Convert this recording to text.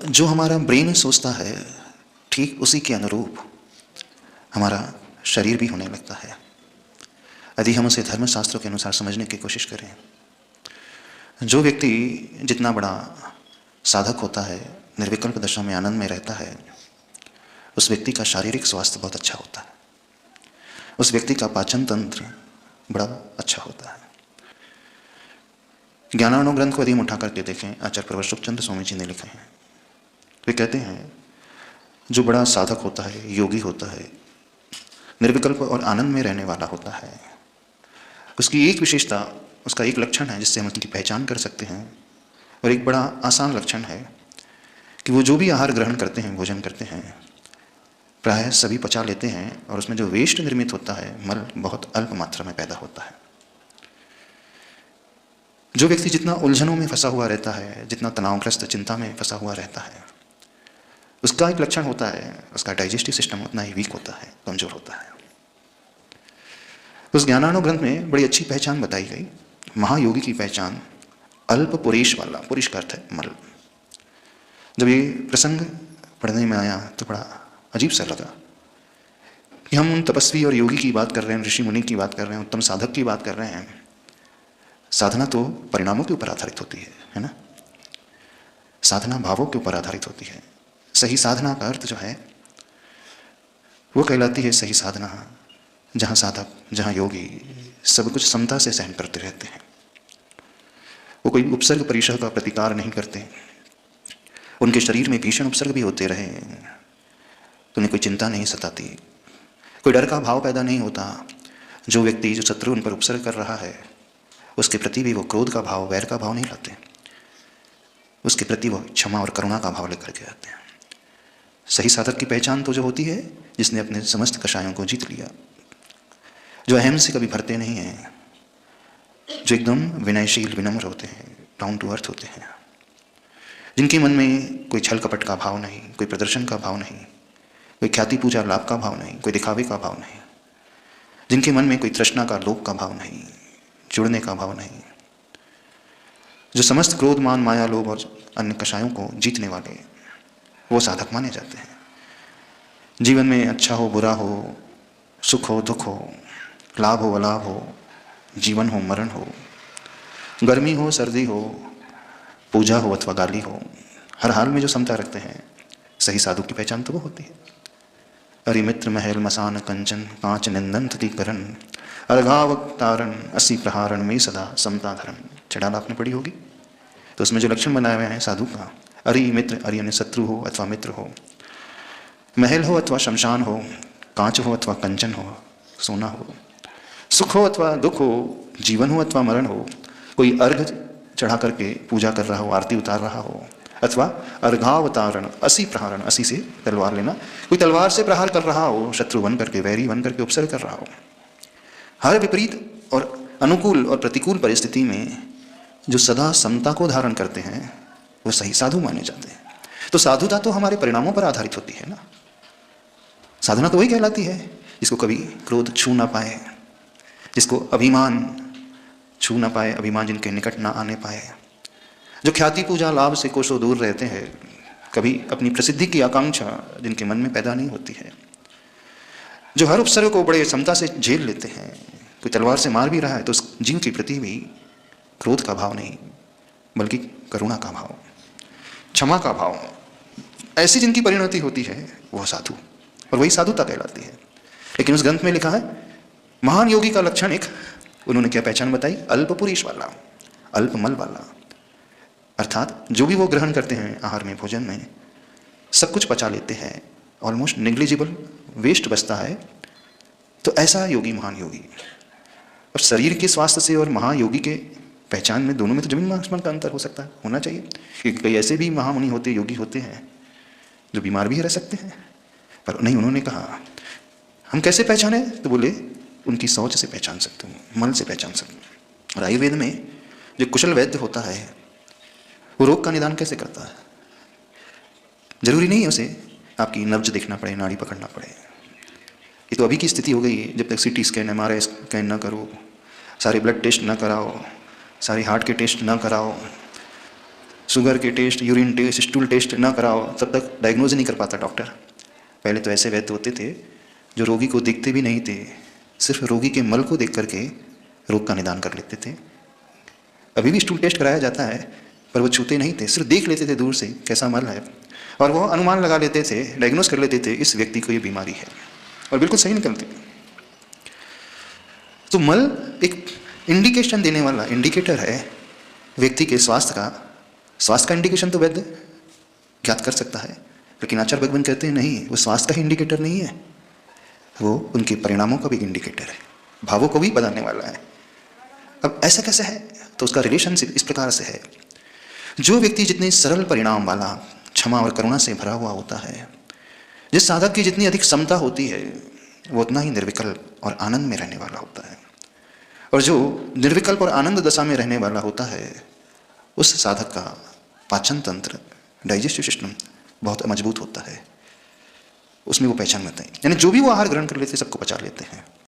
जो हमारा ब्रेन सोचता है ठीक उसी के अनुरूप हमारा शरीर भी होने लगता है, यदि हम उसे धर्मशास्त्रों के अनुसार समझने की कोशिश करें। जो व्यक्ति जितना बड़ा साधक होता है, निर्विकल्प दशा में आनंद में रहता है, उस व्यक्ति का शारीरिक स्वास्थ्य बहुत अच्छा होता है, उस व्यक्ति का पाचन तंत्र बड़ा अच्छा होता है। ज्ञानानु ग्रंथ को यदि हम उठा करके देखें, आचार्य प्रवर सुखचंद्र स्वामी जी ने लिखे हैं। वे कहते हैं जो बड़ा साधक होता है, योगी होता है, निर्विकल्प और आनंद में रहने वाला होता है, उसकी एक विशेषता, उसका एक लक्षण है जिससे हम उसकी पहचान कर सकते हैं, और एक बड़ा आसान लक्षण है कि वो जो भी आहार ग्रहण करते हैं, भोजन करते हैं, प्रायः सभी पचा लेते हैं, और उसमें जो वेस्ट निर्मित होता है, मल, बहुत अल्प मात्रा में पैदा होता है। जो व्यक्ति जितना उलझनों में फंसा हुआ रहता है, जितना तनावग्रस्त चिंता में फंसा हुआ रहता है, उसका एक लक्षण होता है, उसका डाइजेस्टिव सिस्टम उतना ही वीक होता है, कमजोर होता है। उस ज्ञानानु ग्रंथ में बड़ी अच्छी पहचान बताई गई, महायोगी की पहचान अल्प पुरेश वाला, पुरेश का अर्थ है मल। जब ये प्रसंग पढ़ने में आया तो बड़ा अजीब सा लगा कि हम उन तपस्वी और योगी की बात कर रहे हैं, ऋषि मुनि की बात कर रहे हैं, उत्तम साधक की बात कर रहे हैं। साधना तो परिणामों के ऊपर आधारित होती है ना। साधना भावों के ऊपर आधारित होती है। सही साधना का अर्थ जो है वो कहलाती है सही साधना, जहाँ साधक, जहाँ योगी सब कुछ समता से सहन करते रहते हैं। वो कोई उपसर्ग परिसर का प्रतिकार नहीं करते। उनके शरीर में भीषण उपसर्ग भी होते रहे तो उन्हें कोई चिंता नहीं सताती, कोई डर का भाव पैदा नहीं होता। जो व्यक्ति, जो शत्रु उन पर उपसर्ग कर रहा है, उसके प्रति भी वो क्रोध का भाव, वैर का भाव नहीं लाते, उसके प्रति वो क्षमा और करुणा का भाव लेकर के आते हैं। सही साधक की पहचान तो जो होती है जिसने अपने समस्त कषायों को जीत लिया, जो अहम से कभी भरते नहीं हैं, जो एकदम विनयशील, विनम्र होते हैं, डाउन टू अर्थ होते हैं, जिनके मन में कोई छल कपट का भाव नहीं, कोई प्रदर्शन का भाव नहीं, कोई ख्याति पूजा लाभ का भाव नहीं, कोई दिखावे का भाव नहीं, जिनके मन में कोई तृष्णा का लोभ का भाव नहीं, जुड़ने का भाव नहीं, जो समस्त क्रोध, मान, माया, लोभ और अन्य कषायों को जीतने वाले, वो साधक माने जाते हैं। जीवन में अच्छा हो, बुरा हो, सुख हो, दुख हो, लाभ हो, अलाभ हो, जीवन हो, मरण हो, गर्मी हो, सर्दी हो, पूजा हो अथवा गाली हो, हर हाल में जो समता रखते हैं, सही साधु की पहचान तो वो होती है। अरि मित्र महल मसान कंचन, कांच निंदन ततीकरण, अर्घावतारण असी प्रहारण में सदा समता धर्म। चढ़ाल आपने पढ़ी होगी, तो उसमें जो लक्षण बनाए हुए हैं साधु का, अरि मित्र, अरि यानी शत्रु हो अथवा मित्र हो, महल हो अथवा शमशान हो, कांच हो अथवा कंचन हो, सोना हो, सुख हो अथवा दुख हो, जीवन हो अथवा मरण हो, कोई अर्घ चढ़ा करके पूजा कर रहा हो, आरती उतार रहा हो, अथवा अर्घावतारण असी प्रहारण, असी से तलवार लेना, कोई तलवार से प्रहार कर रहा हो, शत्रु बन करके, वैरी बन करके उपसर्ग कर रहा हो। हर विपरीत और अनुकूल और प्रतिकूल परिस्थिति में जो सदा समता को धारण करते हैं वो सही साधु माने जाते हैं। तो साधुता तो हमारे परिणामों पर आधारित होती है ना। साधना तो वही कहलाती है जिसको कभी क्रोध छू ना पाए, जिसको अभिमान छू ना पाए, अभिमान जिनके निकट ना आने पाए, जो ख्याति पूजा लाभ से कोसों दूर रहते हैं, कभी अपनी प्रसिद्धि की आकांक्षा जिनके मन में पैदा नहीं होती है, जो हर उपसर्ग को बड़े समता से झेल लेते हैं। कोई तलवार से मार भी रहा है तो उस जीव के प्रति भी क्रोध का भाव नहीं, बल्कि करुणा का भाव, क्षमा का भाव, ऐसी जिनकी परिणति होती है वह साधु, और वही साधुता कहलाती है। लेकिन उस ग्रंथ में लिखा है महान योगी का लक्षण एक, उन्होंने क्या पहचान बताई, अल्प पुरीश वाला, अल्प मल वाला, अर्थात जो भी वो ग्रहण करते हैं आहार में, भोजन में, सब कुछ पचा लेते हैं, ऑलमोस्ट नेग्लिजिबल वेस्ट बचता है। तो ऐसा योगी महान योगी। और शरीर के स्वास्थ्य से और महायोगी के पहचान में, दोनों में तो जमीन आसमान का अंतर हो सकता है, होना चाहिए, क्योंकि कई ऐसे भी महामुनि होते, योगी होते हैं जो बीमार भी रह सकते हैं, पर नहीं, उन्होंने कहा हम कैसे पहचाने, तो बोले उनकी सोच से पहचान सकते हो, मन से पहचान सकते हो। और आयुर्वेद में जो कुशल वैद्य होता है वो रोग का निदान कैसे करता है। जरूरी नहीं है उसे आपकी नब्ज देखना पड़े, नाड़ी पकड़ना पड़े। ये तो अभी की स्थिति हो गई है, जब तक सीटी स्कैन, एमआरआई स्कैन ना करो, सारे ब्लड टेस्ट ना कराओ, सारे हार्ट के टेस्ट ना कराओ, शुगर के test, urine test, stool test ना कराओ तब तक डायग्नोज नहीं कर पाता डॉक्टर। पहले तो ऐसे वैद्य होते थे जो रोगी को दिखते भी नहीं थे, सिर्फ रोगी के मल को देख करके रोग का निदान कर लेते थे। अभी भी स्टूल टेस्ट कराया जाता है पर वो छूते नहीं थे, सिर्फ देख लेते थे दूर से कैसा मल है, और वो अनुमान लगा लेते थे, डायग्नोज कर लेते थे इस व्यक्ति को ये बीमारी है, और बिल्कुल सही निकलती। तो मल एक इंडिकेशन देने वाला इंडिकेटर है व्यक्ति के स्वास्थ्य का। स्वास्थ्य का इंडिकेशन तो वैद्य ज्ञात कर सकता है, लेकिन आचार्य भगवान कहते हैं नहीं, वो स्वास्थ्य का ही इंडिकेटर नहीं है, वो उनके परिणामों का भी इंडिकेटर है, भावों को भी बताने वाला है। अब ऐसा कैसे है? तो उसका रिलेशनशिप इस प्रकार से है, जो व्यक्ति जितने सरल परिणाम वाला, क्षमा और करुणा से भरा हुआ होता है, जिस साधक की जितनी अधिक क्षमता होती है, वो उतना ही निर्विकल्प और आनंद में रहने वाला होता है। और जो निर्विकल्प और आनंद दशा में रहने वाला होता है, उस साधक का पाचन तंत्र, डाइजेस्टिव सिस्टम बहुत मजबूत होता है, उसमें वो पहचान लेते हैं, यानी जो भी वो आहार ग्रहण कर लेते हैं सबको पचा लेते हैं।